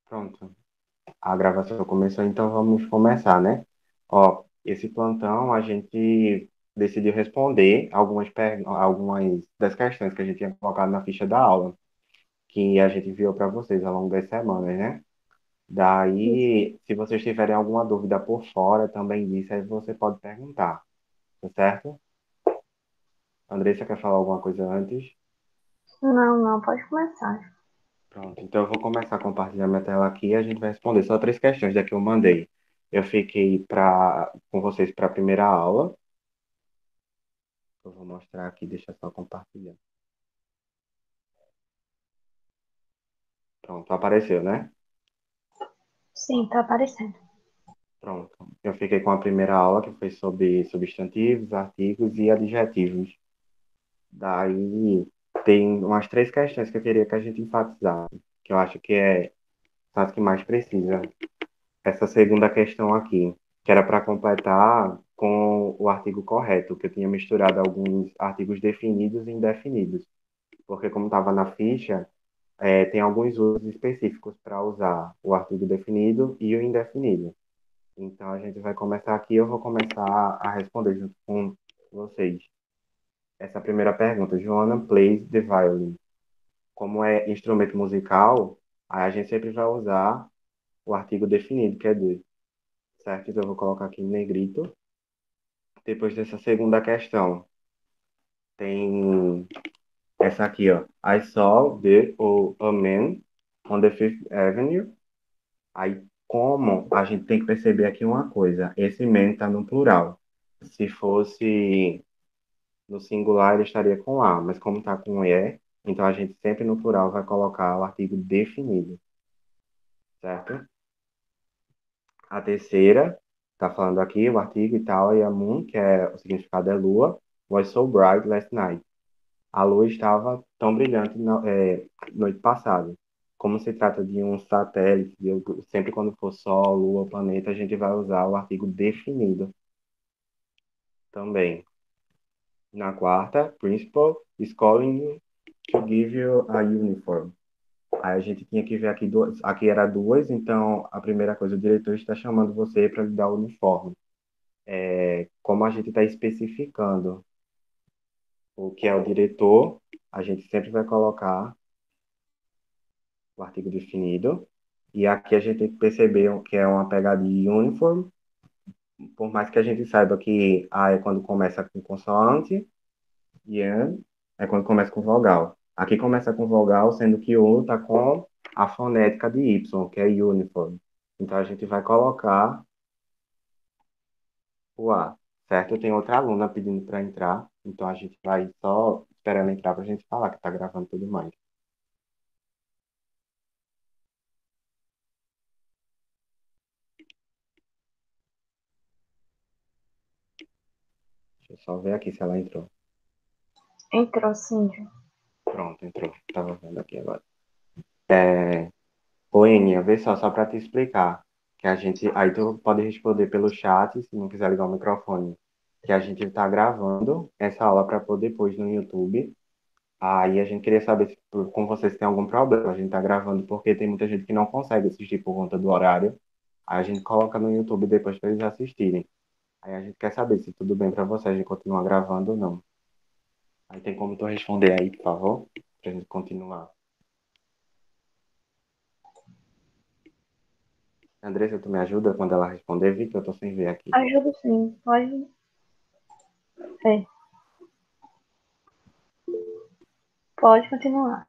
Pronto. A gravação começou, então vamos começar, né? Ó, esse plantão a gente decidiu responder algumas das questões que a gente tinha colocado na ficha da aula, que a gente enviou para vocês ao longo das semanas, né? Isso. Daí, se vocês tiverem alguma dúvida por fora também disso, aí você pode perguntar, tá certo? Andressa quer falar alguma coisa antes? Não, não, pode começar. Pronto, então eu vou começar a compartilhar minha tela aqui e a gente vai responder só três questões da que eu mandei. Eu fiquei com vocês para a primeira aula. Eu vou mostrar aqui, deixa eu só compartilhar. Pronto, apareceu, né? Sim, tá aparecendo. Pronto. Eu fiquei com a primeira aula, que foi sobre substantivos, artigos e adjetivos. Daí tem umas três questões que eu queria que a gente enfatizasse, que eu acho que são as que mais precisa. Essa segunda questão aqui, que era para completar com o artigo correto, que eu tinha misturado alguns artigos definidos e indefinidos. Porque como estava na ficha, tem alguns usos específicos para usar o artigo definido e o indefinido. Então, a gente vai começar aqui, eu vou começar a responder junto com vocês. Essa primeira pergunta, Joana plays the violin. Como é instrumento musical, aí a gente sempre vai usar o artigo definido, que é the, certo? Então, eu vou colocar aqui em negrito. Depois dessa segunda questão, tem essa aqui, ó. I saw a man on the Fifth Avenue. Aí, como a gente tem que perceber aqui uma coisa, esse man está no plural. Se fosse no singular, ele estaria com a, mas como está com e, então a gente sempre no plural vai colocar o artigo definido, certo? A terceira, está falando aqui o artigo e tal, e a moon, que é o significado é lua, was so bright last night. A lua estava tão brilhante noite passada. Como se trata de um satélite, sempre quando for Sol, Lua, planeta, a gente vai usar o artigo definido também. Na quarta, principal is calling you to give you a uniform. Aí a gente tinha que ver aqui duas, aqui era duas, então a primeira coisa, o diretor está chamando você para lhe dar o uniforme. Como a gente está especificando o que é o diretor, a gente sempre vai colocar o artigo definido. E aqui a gente tem que perceber que é uma pegada de uniform, por mais que a gente saiba que A é quando começa com consoante e N é quando começa com vogal. Aqui começa com vogal, sendo que o U está com a fonética de Y, que é uniform. Então a gente vai colocar o A, certo? Tem outra aluna pedindo para entrar, então a gente vai só esperar ela entrar para a gente falar que está gravando tudo mais. Deixa eu só ver aqui se ela entrou. Entrou sim, Ju. Pronto, entrou. Estava vendo aqui agora. Ô, Eninha, vê só para te explicar, que a gente, aí tu pode responder pelo chat, se não quiser ligar o microfone, que a gente está gravando essa aula para pôr depois no YouTube. Aí a gente queria saber se com vocês tem algum problema. A gente está gravando porque tem muita gente que não consegue assistir por conta do horário. Aí a gente coloca no YouTube depois para eles assistirem. Aí a gente quer saber se tudo bem para vocês, a gente continua gravando ou não. Aí tem como tu responder aí, por favor, para a gente continuar. Andressa, tu me ajuda quando ela responder, vi que eu tô sem ver aqui. Ajuda sim, pode ser. Pode continuar.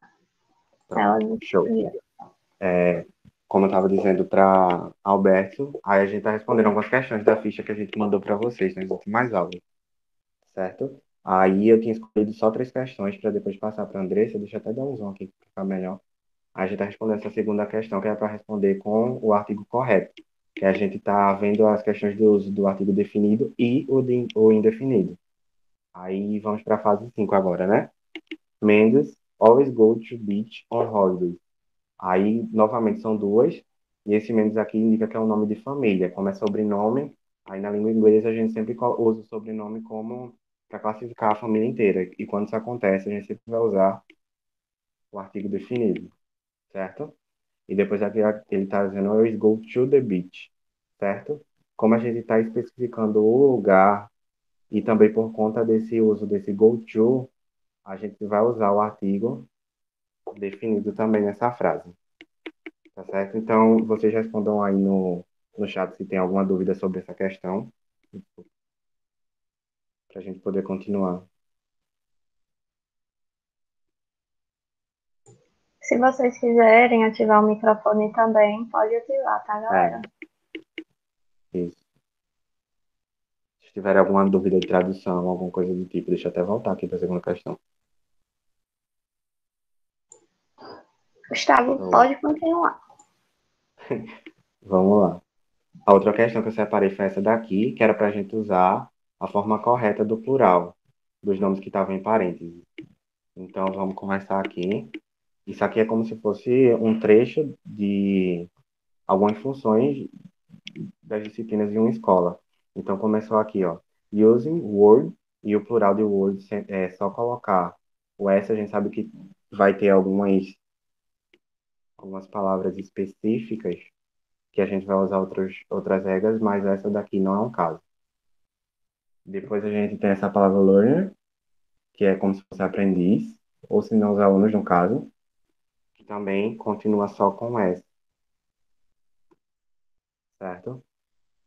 Ela Pronto, disse show. que Como eu estava dizendo para Alberto, aí a gente está respondendo algumas questões da ficha que a gente mandou para vocês nas últimas aulas, certo? Aí eu tinha escolhido só três questões para depois passar para a Andressa, deixa eu até dar um zoom aqui para ficar melhor. Aí a gente está respondendo essa segunda questão, que é para responder com o artigo correto, que a gente está vendo as questões do uso do artigo definido e o indefinido. Aí vamos para a fase 5 agora, né? Mendes always go to beach on holidays. Aí, novamente, são duas. E esse Mendes aqui indica que é um nome de família. Como é sobrenome, aí na língua inglesa a gente sempre usa o sobrenome como para classificar a família inteira. E quando isso acontece, a gente sempre vai usar o artigo definido, certo? E depois aqui ele está dizendo, always go to the beach, certo? Como a gente está especificando o lugar e também por conta desse uso desse go to, a gente vai usar o artigo definido também nessa frase, tá certo? Então, vocês respondam aí no chat se tem alguma dúvida sobre essa questão, para a gente poder continuar. Se vocês quiserem ativar o microfone também, pode ativar, tá, galera? Isso. Se tiver alguma dúvida de tradução, alguma coisa do tipo, deixa eu até voltar aqui para a segunda questão. Gustavo, Show. pode continuar. Vamos lá. A outra questão que eu separei foi essa daqui, que era para a gente usar a forma correta do plural, dos nomes que estavam em parênteses. Então, vamos começar aqui. Isso aqui é como se fosse um trecho de algumas funções das disciplinas de uma escola. Então, começou aqui, ó. Using word, e o plural de word é só colocar o S, a gente sabe que vai ter algumas palavras específicas que a gente vai usar outras regras, mas essa daqui não é um caso. Depois a gente tem essa palavra learner, que é como se fosse aprendiz, ou se não os alunos, no caso, que também continua só com S, certo?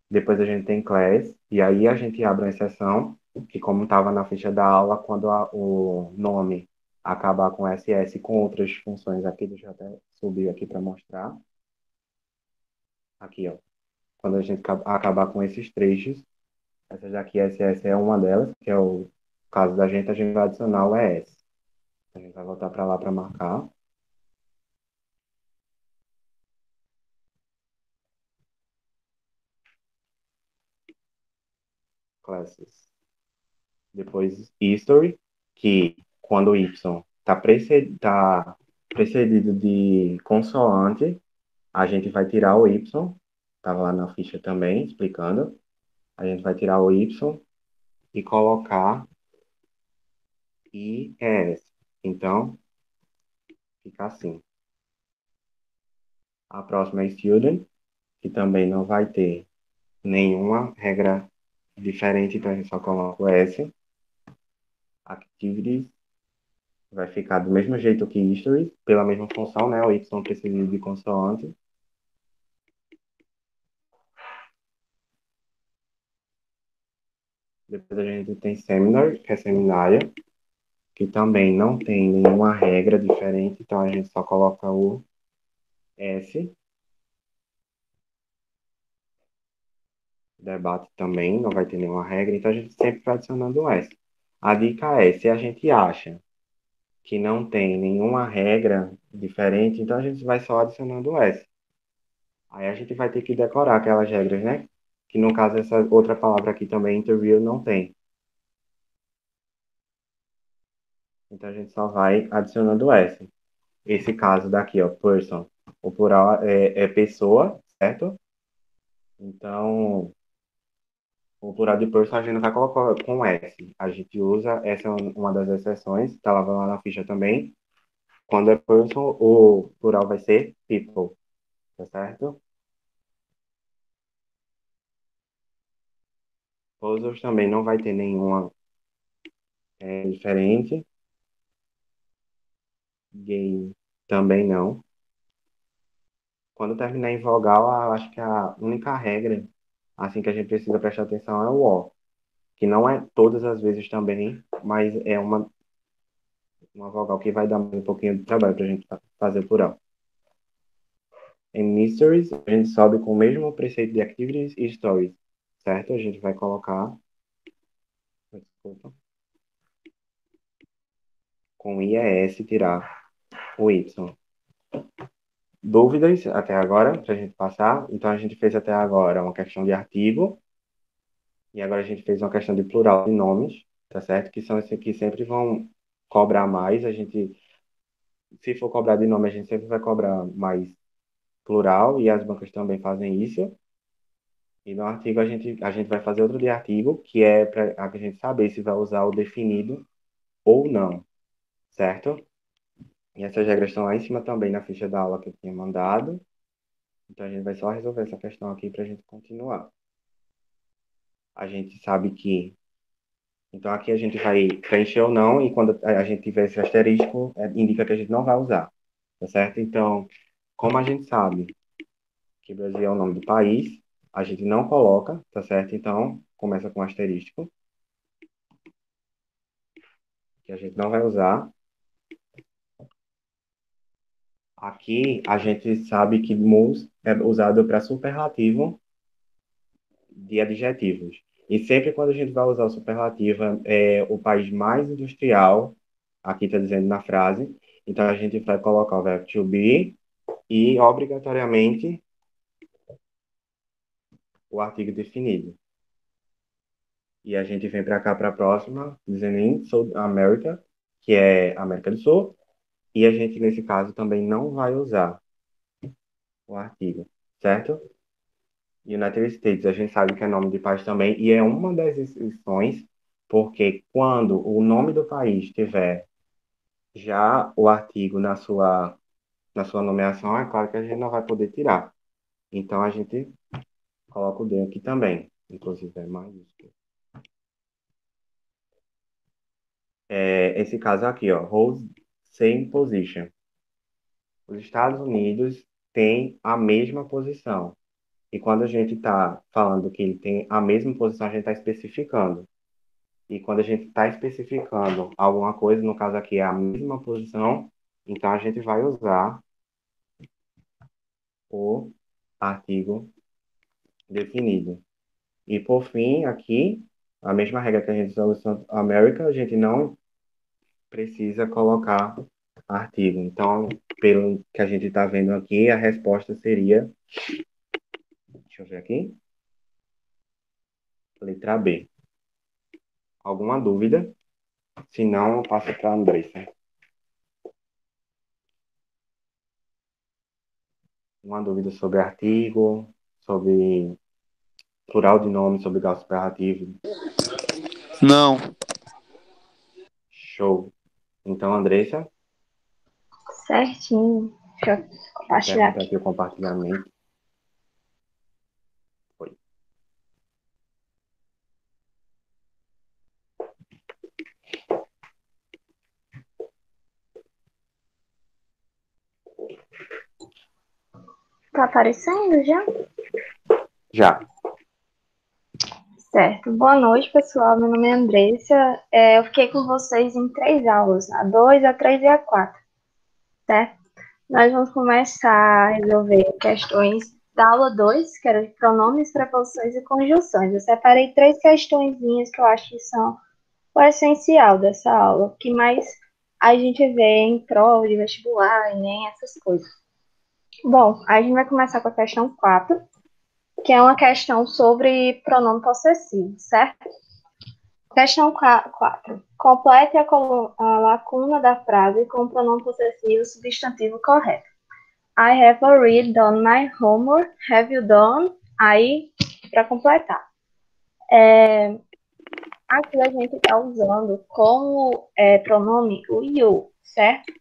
Depois a gente tem class, e aí a gente abre uma exceção, que como estava na ficha da aula, quando o nome acabar com SS com outras funções aqui, deixa eu até subir aqui para mostrar. Aqui, ó. Quando a gente acabar com esses trechos, essa daqui, SS, é uma delas, que é o caso da gente, a gente vai adicionar o ES. A gente vai voltar para lá para marcar. Classes. Depois, history, que quando o Y tá precedido de consoante, a gente vai tirar o Y. Estava lá na ficha também, explicando. A gente vai tirar o Y e colocar IES. Então, fica assim. A próxima é student, que também não vai ter nenhuma regra diferente, então a gente só coloca o S. Activities vai ficar do mesmo jeito que history, pela mesma função, né? O Y precisa de consoante. Depois a gente tem seminar, que é seminária, que também não tem nenhuma regra diferente, então a gente só coloca o S. Debate também não vai ter nenhuma regra, então a gente sempre vai adicionando o S. A dica é, se a gente acha que não tem nenhuma regra diferente, então a gente vai só adicionando o S. Aí a gente vai ter que decorar aquelas regras, né? Que no caso essa outra palavra aqui também, interview, não tem. Então a gente só vai adicionando o S. Esse caso daqui, ó, person. O plural é pessoa, certo? Então, o plural de person a gente não vai colocar com S. A gente usa, essa é uma das exceções, tá lá na ficha também. Quando é person, o plural vai ser people, tá certo? Others também não vai ter nenhuma diferente. Game também não. Quando terminar em vogal, eu acho que a única regra, assim, que a gente precisa prestar atenção é o O, que não é todas as vezes também, mas é uma vogal que vai dar um pouquinho de trabalho para a gente fazer o plural. Em mysteries, a gente sobe com o mesmo preceito de activities e stories, certo? A gente vai colocar, desculpa, com IES tirar o Y. Dúvidas até agora, para a gente passar? Então, a gente fez até agora uma questão de artigo, e agora a gente fez uma questão de plural de nomes, tá certo? Que são esses que sempre vão cobrar mais. A gente, se for cobrar de nome, a gente sempre vai cobrar mais plural, e as bancas também fazem isso. E no artigo a gente vai fazer outro de artigo, que é para a gente saber se vai usar o definido ou não, certo? E essas regras estão lá em cima também na ficha da aula que eu tinha mandado. Então a gente vai só resolver essa questão aqui para a gente continuar. A gente sabe que. Então aqui a gente vai preencher ou não, e quando a gente tiver esse asterisco, indica que a gente não vai usar. Tá certo? Então, como a gente sabe que Brasil é o nome do país, a gente não coloca, tá certo? Então, começa com asterisco, que a gente não vai usar. Aqui a gente sabe que mus é usado para superlativo de adjetivos. E sempre quando a gente vai usar o superlativo, é o país mais industrial, aqui está dizendo na frase, então a gente vai colocar o verbo to be e, obrigatoriamente, o artigo definido. E a gente vem para cá para a próxima, dizendo em South America, que é América do Sul, e a gente, nesse caso, também não vai usar o artigo, certo? United States, a gente sabe que é nome de país também, e é uma das exceções, porque quando o nome do país tiver já o artigo na sua nomeação, é claro que a gente não vai poder tirar. Então, a gente coloca o D aqui também, inclusive é maiúsculo. Esse caso aqui, ó, holds same position. Os Estados Unidos têm a mesma posição. E quando a gente está falando que ele tem a mesma posição, a gente está especificando. E quando a gente está especificando alguma coisa, no caso aqui é a mesma posição, então a gente vai usar o artigo definido. E por fim, aqui, a mesma regra que a gente usa no South America, a gente não precisa colocar artigo. Então, pelo que a gente está vendo aqui, a resposta seria, deixa eu ver aqui, letra B. Alguma dúvida? Se não, eu passo para a Andressa. Uma dúvida sobre artigo, sobre plural de nome, sobre grau superlativo. Não. Show. Então, Andressa, Certinho. Deixa eu compartilhar interrompe aqui. aqui o compartilhamento. Foi. Tá aparecendo já? Já. Certo. Boa noite, pessoal. Meu nome é Andressa. Eu fiquei com vocês em 3 aulas, a 2, a 3 e a 4, certo? Nós vamos começar a resolver questões da aula 2, que era de pronomes, preposições e conjunções. Eu separei 3 questõezinhas que eu acho que são o essencial dessa aula, que mais a gente vê em prova de vestibular, Enem, essas coisas. Bom, a gente vai começar com a questão 4, que é uma questão sobre pronome possessivo, certo? Questão 4. Complete a lacuna da frase com o pronome possessivo substantivo correto. I have already done my homework. Have you done? Aí, para completar. Aqui a gente está usando como pronome o you, certo?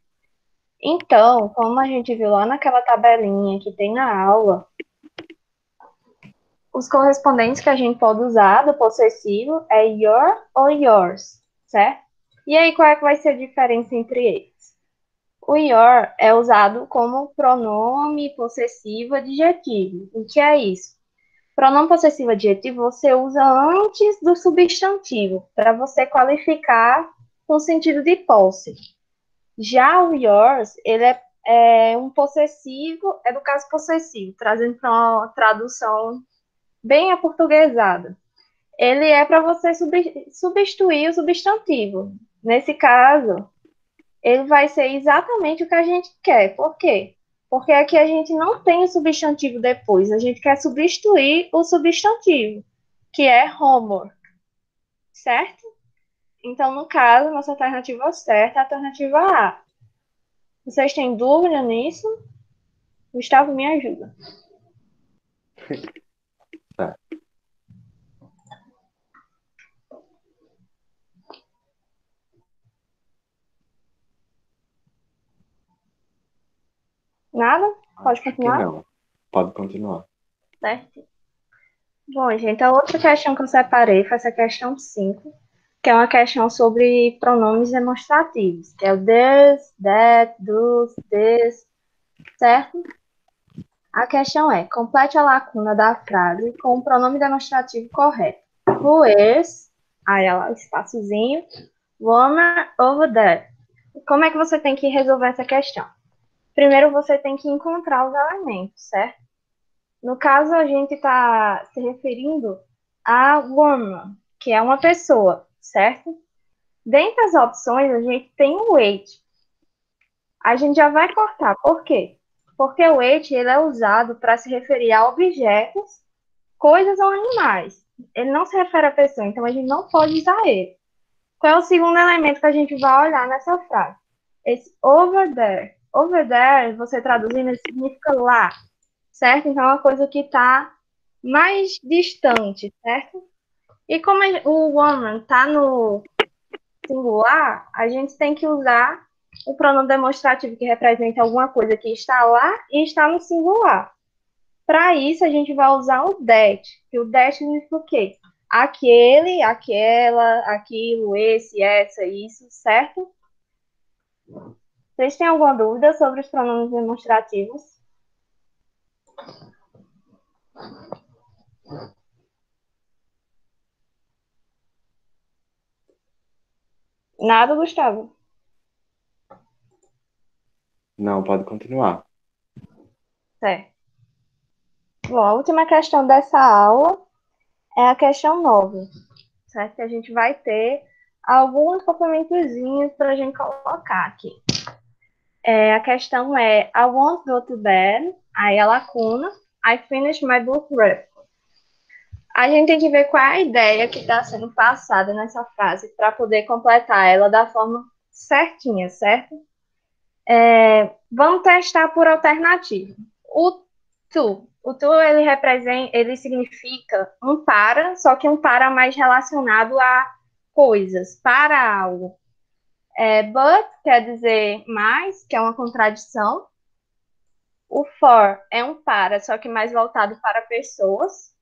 Então, como a gente viu lá naquela tabelinha que tem na aula, os correspondentes que a gente pode usar do possessivo é your ou yours, certo? E aí, qual é que vai ser a diferença entre eles? O your é usado como pronome possessivo adjetivo. O que é isso? Pronome possessivo adjetivo você usa antes do substantivo, para você qualificar com sentido de posse. Já o yours, ele é um possessivo, é do caso possessivo, trazendo para uma tradução bem aportuguesada. Ele é para você substituir o substantivo. Nesse caso, ele vai ser exatamente o que a gente quer. Por quê? Porque aqui a gente não tem o substantivo depois, a gente quer substituir o substantivo, que é homework, certo? Então, no caso, nossa alternativa certa é a alternativa A. Vocês têm dúvida nisso? Gustavo, me ajuda. Tá. Nada? Pode Acho que continuar? não. Pode continuar. Certo. Bom, gente, a outra questão que eu separei foi essa questão 5, que é uma questão sobre pronomes demonstrativos, que é o this, that, does, this, certo? A questão é, complete a lacuna da frase com o pronome demonstrativo correto. Who is, aí ela, espaçozinho, woman over there. Como é que você tem que resolver essa questão? Primeiro você tem que encontrar os elementos, certo? No caso, a gente está se referindo a woman, que é uma pessoa, certo? Dentre as opções, a gente tem o it. A gente já vai cortar. Por quê? Porque o it ele é usado para se referir a objetos, coisas ou animais. Ele não se refere a pessoa, então a gente não pode usar ele. Qual é o segundo elemento que a gente vai olhar nessa frase? Esse over there. Over there, você traduzindo, ele significa lá, certo? Então é uma coisa que está mais distante, certo? E como o woman está no singular, a gente tem que usar o pronome demonstrativo que representa alguma coisa que está lá e está no singular. Para isso, a gente vai usar o that, que o that significa o quê? Aquele, aquela, aquilo, esse, essa, isso, certo? Vocês têm alguma dúvida sobre os pronomes demonstrativos? Nada, Gustavo? Não, pode continuar. Certo. Bom, a última questão dessa aula é a questão 9, certo? Que a gente vai ter alguns complementozinhos para a gente colocar aqui. A questão é I won't go to bed, aí a lacuna, I finished my book report. A gente tem que ver qual é a ideia que está sendo passada nessa frase para poder completar ela da forma certinha, certo? Vamos testar por alternativa. O to ele representa, ele significa um para, só que um para mais relacionado a coisas, para algo. But quer dizer mais, que é uma contradição. O for é um para, só que mais voltado para pessoas.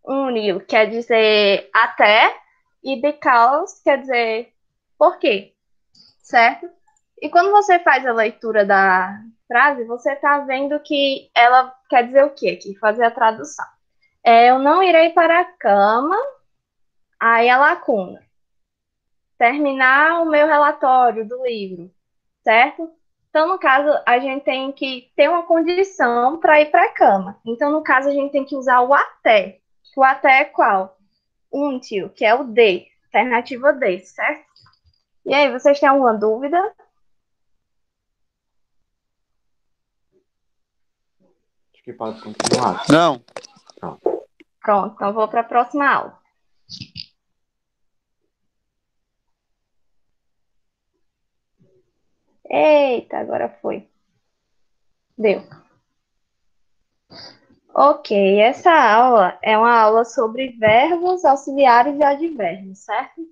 Unil quer dizer até, e because quer dizer por quê, certo? E quando você faz a leitura da frase, você está vendo que ela quer dizer o quê aqui? Fazer a tradução. Eu não irei para a cama, aí a lacuna. Terminar o meu relatório do livro, certo? Então, no caso, a gente tem que ter uma condição para ir para a cama. Então, no caso, a gente tem que usar o até. O até é qual? Until, que é o de, alternativa de, certo? E aí, vocês têm alguma dúvida? Acho que pode continuar. Não. Pronto. Pronto, então vou para a próxima aula. Eita, agora foi. Deu. Ok, essa aula é uma aula sobre verbos, auxiliares e advérbios, certo?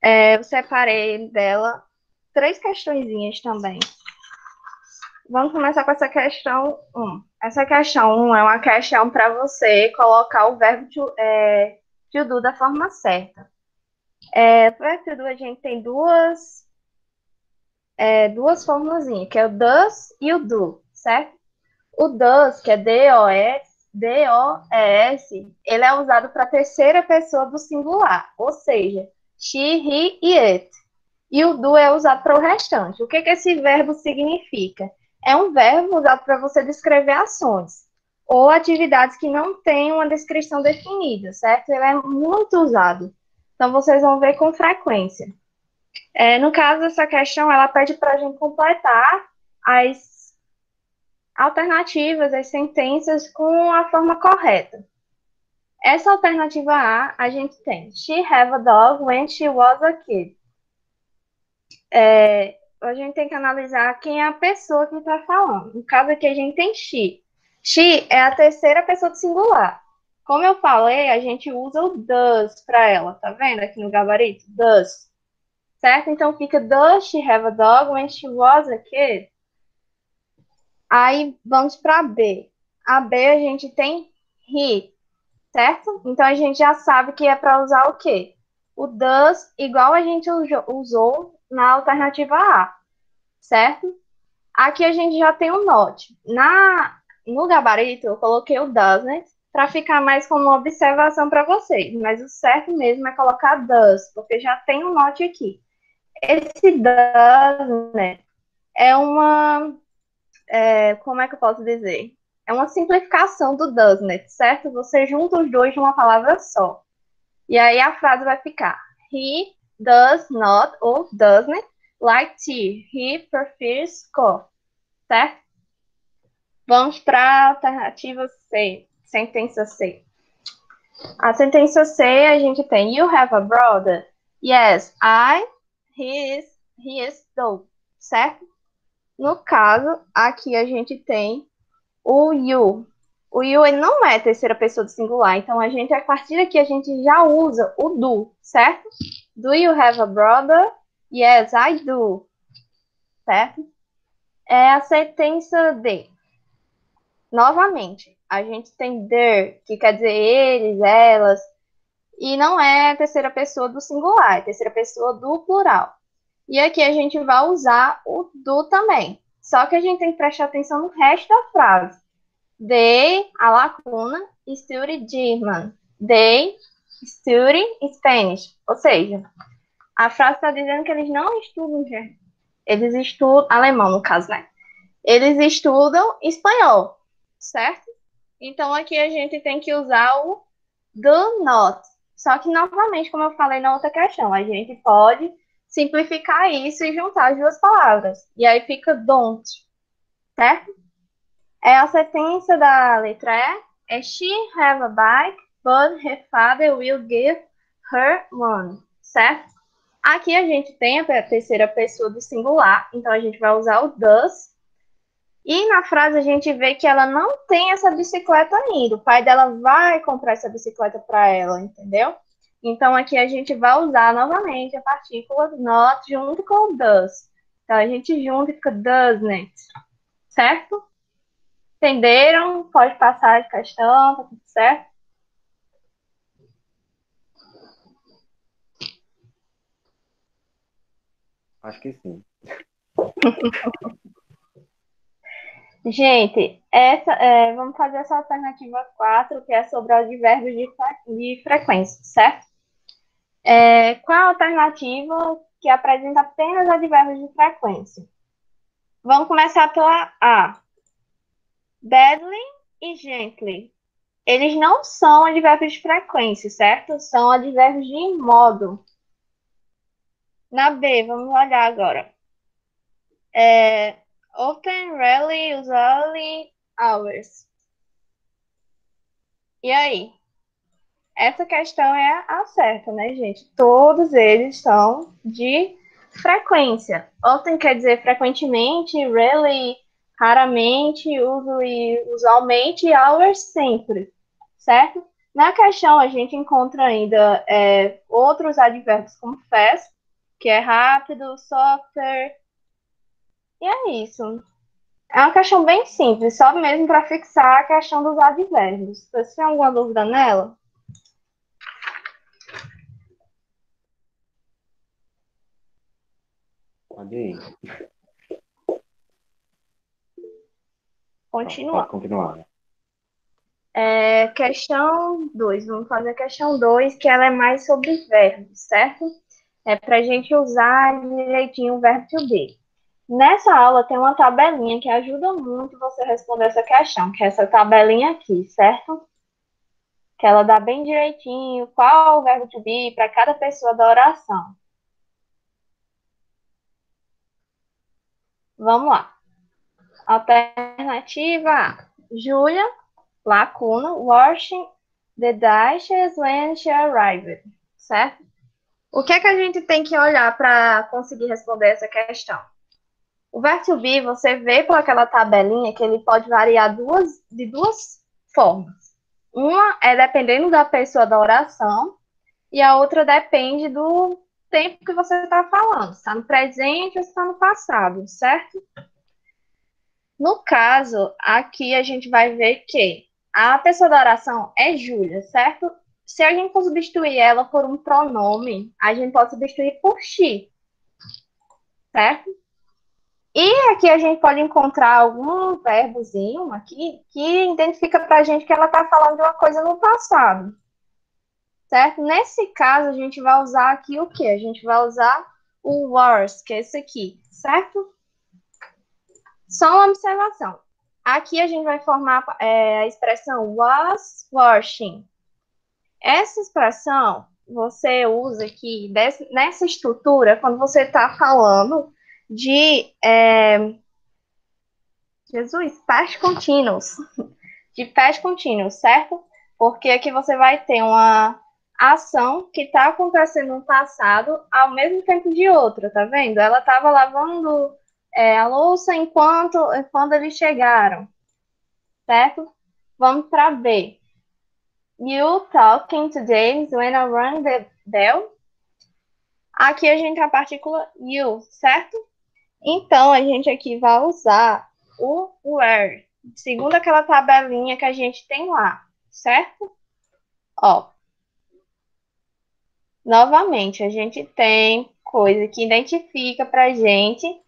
Eu separei dela 3 questõezinhas também. Vamos começar com essa questão 1. Essa questão 1 é uma questão para você colocar o verbo to do da forma certa. Para to do, a gente tem duas formulazinhas, que é o does e o do, certo? O does, que é D-O-E-S, ele é usado para a terceira pessoa do singular, ou seja, she, he e it. E o do é usado para o restante. O que esse verbo significa? É um verbo usado para você descrever ações ou atividades que não têm uma descrição definida, certo? Ele é muito usado. Então, vocês vão ver com frequência. No caso, essa questão, ela pede para a gente completar as alternativas, as sentenças com a forma correta. Essa alternativa A gente tem. She have a dog when she was a kid. A gente tem que analisar quem é a pessoa que está falando. No caso aqui, a gente tem she. She é a terceira pessoa do singular. Como eu falei, a gente usa o does para ela, tá vendo aqui no gabarito? Does. Certo? Então fica, does she have a dog when she was a kid? Aí vamos para B. A B a gente tem he, certo? Então a gente já sabe que é para usar o quê? O does, igual a gente usou na alternativa A, certo? Aqui a gente já tem o not. No gabarito eu coloquei o does, né? Para ficar mais como uma observação para vocês. Mas o certo mesmo é colocar does, porque já tem o not aqui. Esse does, né? É uma como é que eu posso dizer? É uma simplificação do doesn't, certo? Você junta os dois de uma palavra só. E aí a frase vai ficar: He does not ou doesn't like tea. He prefers coffee, certo? Vamos para a alternativa C, sentença C. A sentença C a gente tem: You have a brother? Yes, he is though, certo? No caso, aqui a gente tem o you. O you ele não é terceira pessoa do singular, então a partir daqui, a gente já usa o do, certo? Do you have a brother? Yes, I do. Certo? É a sentença D. Novamente, a gente tem their, que quer dizer eles, elas, e não é terceira pessoa do singular, é terceira pessoa do plural. E aqui a gente vai usar o do também. Só que a gente tem que prestar atenção no resto da frase. They, a lacuna, study German. They study Spanish. Ou seja, a frase está dizendo que eles não estudam German. Eles estudam alemão, no caso, né? Eles estudam espanhol, certo? Então aqui a gente tem que usar o do not. Só que, novamente, como eu falei na outra questão, a gente pode simplificar isso e juntar as duas palavras. E aí fica don't, certo? A sequência da letra E é she have a bike, but her father will give her one, certo? Aqui a gente tem a terceira pessoa do singular, então a gente vai usar o does. E na frase a gente vê que ela não tem essa bicicleta ainda. O pai dela vai comprar essa bicicleta para ela, entendeu? Então aqui a gente vai usar novamente a partícula not junto com o does. Então a gente junta e fica doesn't, certo? Entenderam? Pode passar a questão, tá tudo certo? Acho que sim. Gente, vamos fazer essa alternativa 4, que é sobre advérbios de frequência, certo? Qual a alternativa que apresenta apenas advérbios de frequência? Vamos começar pela A. Badly e gently. Eles não são advérbios de frequência, certo? São advérbios de modo. Na B, vamos olhar agora. Often, rarely, usually, always. E aí? Essa questão é a certa, né, gente? Todos eles são de frequência. Often quer dizer frequentemente, rarely, raramente, usually, usualmente, e hours sempre, certo? Na questão a gente encontra ainda outros advérbios como fast, que é rápido, softer, e é isso. É uma questão bem simples, só mesmo para fixar a questão dos advérbios. Você tem alguma dúvida nela? Pode ir. Continua. Pode continuar. Questão 2. Vamos fazer a questão 2, que ela é mais sobre verbos, certo? É para a gente usar direitinho o verbo to be. Nessa aula tem uma tabelinha que ajuda muito você a responder essa questão, que é essa tabelinha aqui, certo? Que ela dá bem direitinho qual o verbo to be para cada pessoa da oração. Vamos lá. Alternativa A. Julia, lacuna, washing the dishes when she arrived, certo? O que é que a gente tem que olhar para conseguir responder essa questão? O verbo to be, você vê por aquela tabelinha que ele pode variar de duas formas. Uma é dependendo da pessoa da oração, e a outra depende do tempo que você está falando. Está no presente ou está no passado, certo? No caso, aqui a gente vai ver que a pessoa da oração é Júlia, certo? Se a gente for substituir ela por um pronome, a gente pode substituir por she, certo? E aqui a gente pode encontrar algum verbozinho aqui que identifica para a gente que ela está falando de uma coisa no passado, certo? Nesse caso, a gente vai usar aqui o quê? A gente vai usar o was, que é esse aqui, certo? Só uma observação. Aqui a gente vai formar a expressão was washing. Essa expressão você usa aqui nessa estrutura quando você está falando de past continuous, de past continuous, certo? Porque aqui você vai ter uma ação que está acontecendo no passado ao mesmo tempo de outra, tá vendo? Ela estava lavando a louça quando eles chegaram, certo? Vamos para B. You talking to James when I rang the bell? Aqui a gente tem a partícula you, certo? Então, a gente aqui vai usar o where, segundo aquela tabelinha que a gente tem lá, certo? Ó, novamente, a gente tem coisa que identifica pra gente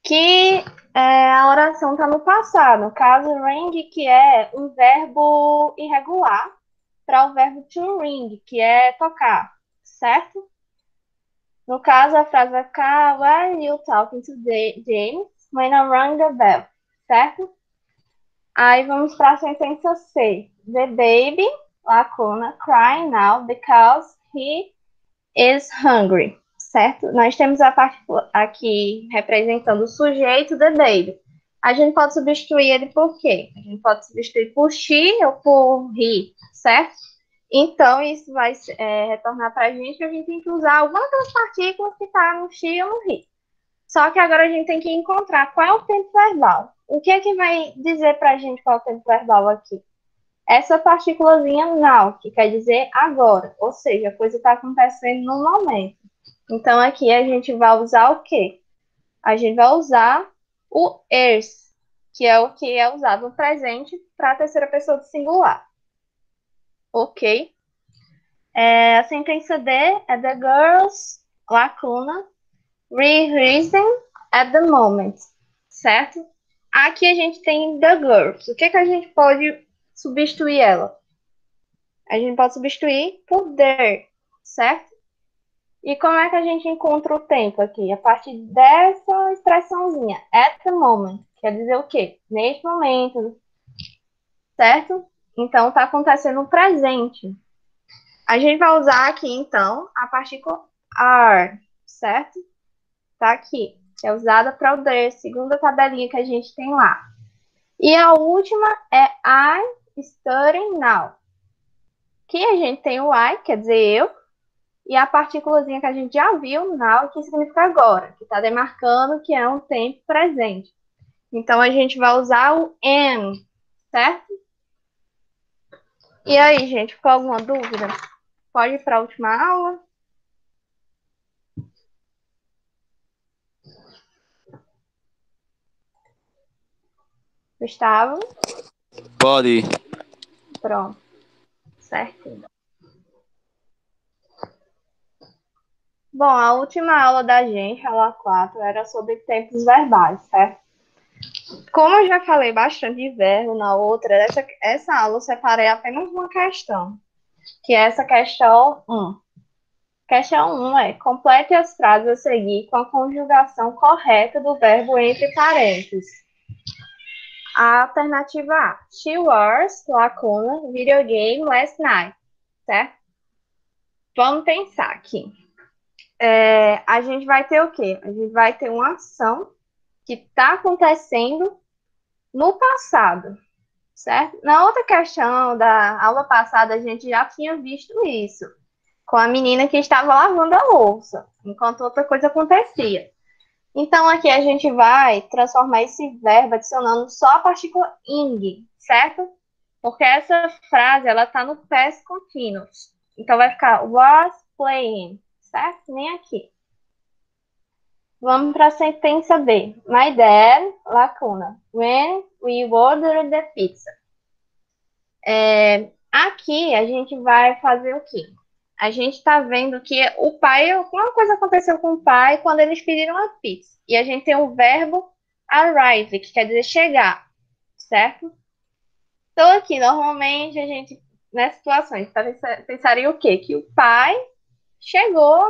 que a oração está no passado. No caso, ring, que é um verbo irregular, para o verbo to ring, que é tocar, certo? No caso, a frase vai ficar Why are you talking to James when I rang the bell? Certo? Aí vamos para a sentença C. The baby, lacuna, crying now because he is hungry. Certo? Nós temos a parte aqui representando o sujeito, the baby. A gente pode substituir ele por quê? A gente pode substituir por she ou por he, certo? Então, isso vai retornar para a gente que a gente tem que usar alguma das partículas que está no she ou no he. Só que agora a gente tem que encontrar qual é o tempo verbal. O que é que vai dizer para a gente qual é o tempo verbal aqui? Essa partículazinha now, que quer dizer agora. Ou seja, a coisa está acontecendo no momento. Então, aqui a gente vai usar o quê? A gente vai usar o is, que é o que é usado no presente para a terceira pessoa do singular. Ok? A sentença D é the girls, lacuna, rehearsing at the moment, certo? Aqui a gente tem the girls. O que a gente pode substituir ela? A gente pode substituir por there, certo? E como é que a gente encontra o tempo aqui? A partir dessa expressãozinha, at the moment, quer dizer o quê? Neste momento, certo? Então, está acontecendo no presente. A gente vai usar aqui, então, a partícula are, certo? Tá aqui, que é usada para o there, segundo a tabelinha que a gente tem lá. E a última é I studying now. Que a gente tem o I, quer dizer eu, e a partículazinha que a gente já viu, now, que significa agora, que está demarcando que é um tempo presente. Então, a gente vai usar o am, certo? E aí, gente, ficou alguma dúvida? Pode ir para a última aula? Gustavo? Pode. Pronto. Certo. Bom, a última aula da gente, aula 4, era sobre tempos verbais, certo? Como eu já falei bastante de verbo na outra, essa aula eu separei apenas uma questão, que é essa questão 1. Questão 1 é: complete as frases a seguir com a conjugação correta do verbo entre parênteses. A alternativa A: She was, lacuna, video game last night, certo? Vamos pensar aqui. A gente vai ter o quê? A gente vai ter uma ação que está acontecendo no passado, certo? Na outra questão da aula passada, a gente já tinha visto isso, com a menina que estava lavando a louça, enquanto outra coisa acontecia. Então, aqui a gente vai transformar esse verbo adicionando só a partícula ing, certo? Porque essa frase, ela está no past continuous. Então, vai ficar was playing, certo? Nem aqui. Vamos para a sentença B. My dad, lacuna. When we ordered the pizza. Aqui a gente vai fazer o quê? A gente está vendo que o pai, alguma coisa aconteceu com o pai quando eles pediram a pizza. E a gente tem o verbo arrive, que quer dizer chegar, certo? Então aqui, normalmente, a gente, nessas situações, pensaria o quê? Que o pai chegou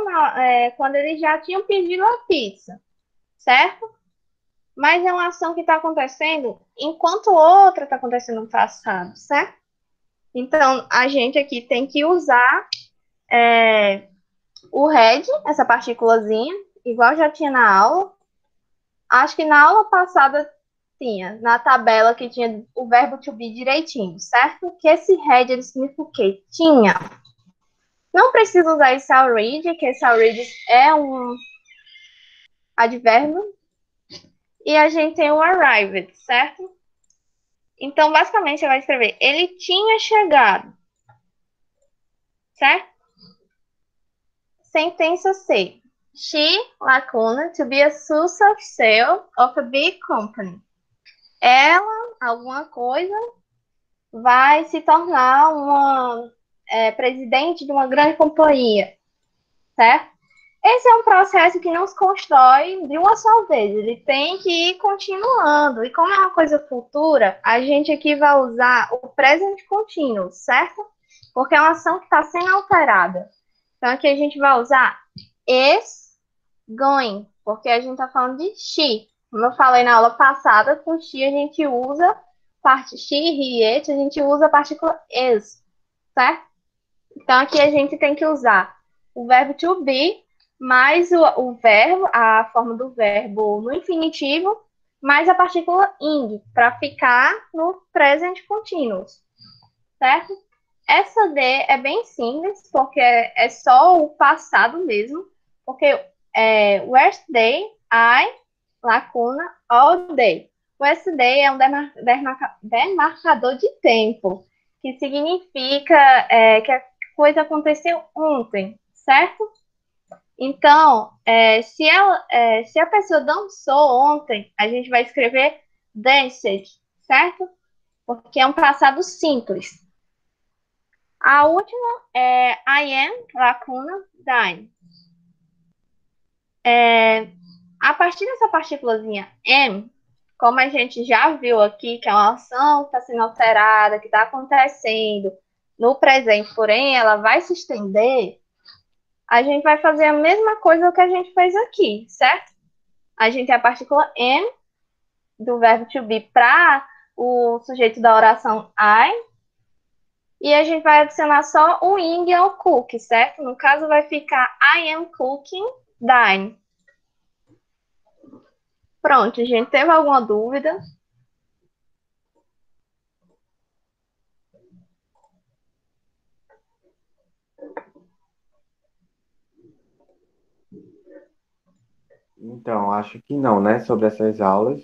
quando eles já tinham pedido a pizza, certo? Mas é uma ação que está acontecendo enquanto outra está acontecendo no passado, certo? Então, a gente aqui tem que usar o had, essa partículazinha, igual já tinha na aula. Acho que na aula passada tinha, na tabela que tinha o verbo to be direitinho, certo? Que esse had, ele significa o quê? Tinha. Não precisa usar esse already, que esse already é um advérbio. E a gente tem o arrived, certo? Então, basicamente, você vai escrever, ele tinha chegado, certo? Sentença C. She, lacuna, to be a source of sale of a big company. Ela, alguma coisa, vai se tornar uma presidente de uma grande companhia, certo? Esse é um processo que não se constrói de uma só vez, ele tem que ir continuando. E como é uma coisa futura, a gente aqui vai usar o present continuous, certo? Porque é uma ação que está sendo alterada. Então aqui a gente vai usar is going, porque a gente está falando de she. Como eu falei na aula passada, com she a gente usa parte she, he, it, a gente usa a partícula is, certo? Então aqui a gente tem que usar o verbo to be mais o verbo, a forma do verbo no infinitivo, mais a partícula ing, para ficar no present continuous, certo? Essa D é bem simples, porque é só o passado mesmo, porque yesterday, I, lacuna, all day. O yesterday é um demarcador de tempo, que significa que a coisa aconteceu ontem, certo? Então, se a pessoa dançou ontem, a gente vai escrever danced, certo? Porque é um passado simples. A última é I am, lacuna, dying. A partir dessa partículazinha am, como a gente já viu aqui, que é uma ação que está sendo alterada, que está acontecendo no presente, porém ela vai se estender, a gente vai fazer a mesma coisa que a gente fez aqui, certo? A gente tem a partícula am do verbo to be para o sujeito da oração I, e a gente vai adicionar só o ing ao cook, certo? No caso vai ficar I am cooking dine. Pronto, gente, teve alguma dúvida? Então, acho que não, né, sobre essas aulas.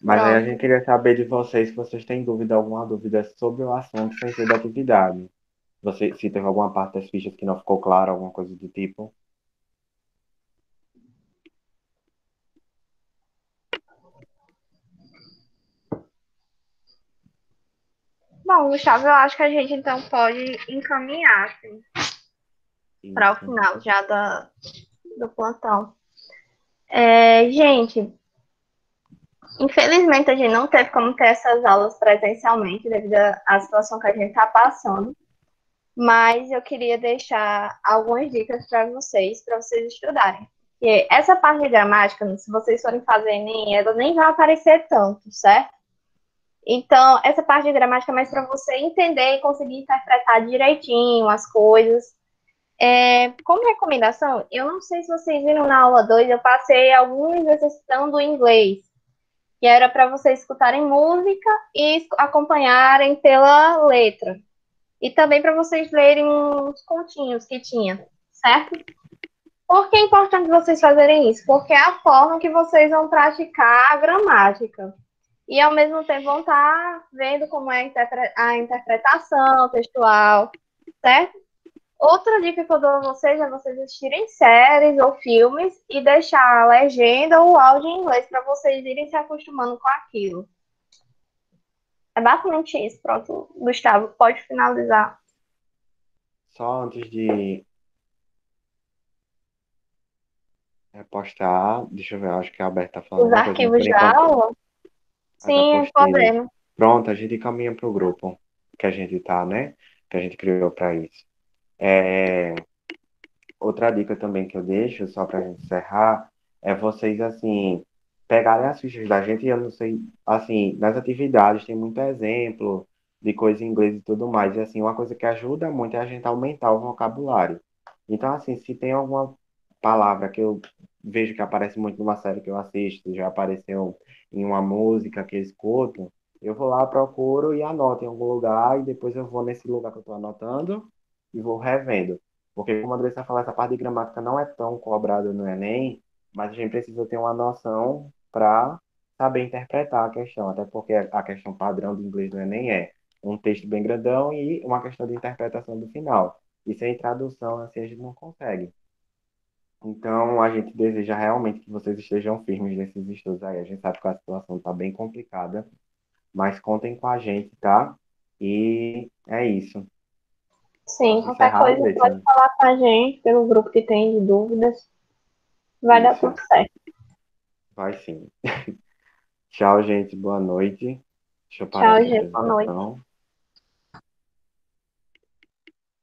Mas aí a Pronto. gente queria saber de vocês se vocês têm dúvida, alguma dúvida sobre o assunto sem ser da atividade. Se teve alguma parte das fichas que não ficou clara, alguma coisa do tipo. Bom, Gustavo, eu acho que a gente então pode encaminhar assim, para o Isso. final já do plantão. Gente, infelizmente a gente não teve como ter essas aulas presencialmente devido à situação que a gente está passando, mas eu queria deixar algumas dicas para vocês estudarem. E essa parte de gramática, se vocês forem fazer Enem, ela nem vai aparecer tanto, certo? Então, essa parte de gramática é mais para você entender e conseguir interpretar direitinho as coisas. Como recomendação, eu não sei se vocês viram na aula 2, eu passei alguns exercitando inglês, que era para vocês escutarem música e acompanharem pela letra. E também para vocês lerem uns continhos que tinha, certo? Por que é importante vocês fazerem isso? Porque é a forma que vocês vão praticar a gramática. E, ao mesmo tempo, vão estar vendo como é a interpretação textual, certo? Outra dica que eu dou a vocês é vocês assistirem séries ou filmes e deixar a legenda ou o áudio em inglês para vocês irem se acostumando com aquilo. É basicamente isso. Pronto, Gustavo, pode finalizar. Só antes de repostar, deixa eu ver, acho que a Alberta tá falando Os alguma coisa, mas arquivos por da enquanto, aula? as Sim, apostilas. podemos. Pronto, a gente caminha para o grupo que a gente tá, né? Que a gente criou para isso. É, outra dica também que eu deixo, só para a gente encerrar, é vocês, assim, pegarem as fichas da gente, e eu não sei, assim, nas atividades tem muito exemplo de coisa em inglês e tudo mais, e, assim, uma coisa que ajuda muito é a gente aumentar o vocabulário. Então, assim, se tem alguma palavra que eu vejo que aparece muito numa série que eu assisto, já apareceu em uma música que eu escuto, eu vou lá, procuro e anoto em algum lugar, e depois eu vou nesse lugar que eu estou anotando e vou revendo. Porque, como a Andressa falou, essa parte de gramática não é tão cobrada no Enem, mas a gente precisa ter uma noção para saber interpretar a questão, até porque a questão padrão do inglês do Enem é um texto bem grandão e uma questão de interpretação do final. E sem tradução, assim, a gente não consegue. Então, a gente deseja realmente que vocês estejam firmes nesses estudos aí. A gente sabe que a situação está bem complicada, mas contem com a gente, tá? E é isso. Sim, Posso qualquer encerrar, coisa pode Andressa? falar com a gente pelo grupo que tem de dúvidas. Vai dar tudo Isso, certo. vai sim. Tchau, gente. Boa noite. Deixa eu parar Tchau, aqui a gente. Boa noite. apresentação.